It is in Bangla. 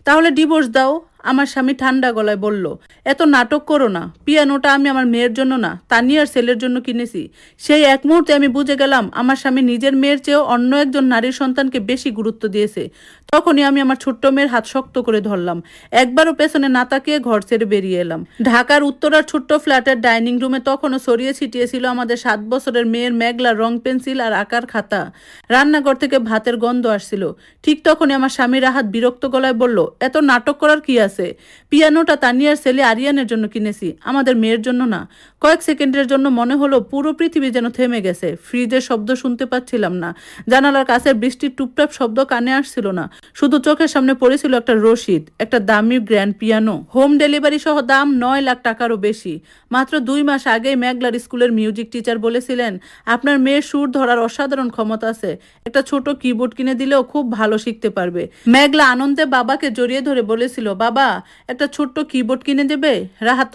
তাহলে ডিভোর্স দাও। আমার স্বামী ঠান্ডা গলায় বলল, এত নাটক করো না, পিয়ানোটা আমি আমার মেয়ের জন্য না, তানিয়ার ছেলের জন্য কিনেছি। সেই এক মুহূর্তে আমি বুঝে গেলাম আমার স্বামী নিজের মেয়ের চেয়েও অন্য একজন নারীর সন্তানকে বেশি গুরুত্ব দিয়েছে। তখনই আমি আমার ছোট্ট মেয়ের হাত শক্ত করে ধরলাম। একবারও পেছনে না তাকিয়ে ঘর ছেড়ে বেরিয়ে এলাম। ঢাকার উত্তরার ছোট্ট ফ্ল্যাটের ডাইনিং রুমে তখনও ছড়িয়ে ছিটিয়ে ছিল আমাদের 7 বছরের মেয়ের মেঘলা রং পেন্সিল আর আঁকার খাতা। রান্নাঘর থেকে ভাতের গন্ধ আসছিল। ঠিক তখনই আমার স্বামী রাহাত বিরক্ত গলায় বলল, এত নাটক করার কি আছে? পিয়ানোটা তানিয়ার ছেলে আরিয়ানের জন্য কিনেছি, আমাদের মেয়ের জন্য না। কয়েক সেকেন্ডের জন্য মনে হলো পুরো পৃথিবী যেন থেমে গেছে। ফ্রিজের শব্দ শুনতে পাচ্ছিলাম না, জানালার কাছে বৃষ্টির টুপটাপ শব্দ কানে আসছিল না। শুধু চোখের সামনে পড়েছিল একটা রসিদ, একটা দামি গ্র্যান্ড পিয়ানো, হোম ডেলিভারি সহ দাম 9 লাখ টাকারও বেশি। মাত্র 2 মাস আগেই মেঘলার স্কুলের মিউজিক টিচার বলেছিলেন, আপনার মেয়ের সুর ধরার অসাধারণ ক্ষমতা আছে, একটা ছোট কিবোর্ড কিনে দিলেও খুব ভালো শিখতে পারবে। মেঘলা আনন্দে বাবাকে জড়িয়ে ধরে বলেছিল, বাবা একটা ছোট্ট কিবোর্ড কিনে দেবে? রাহাত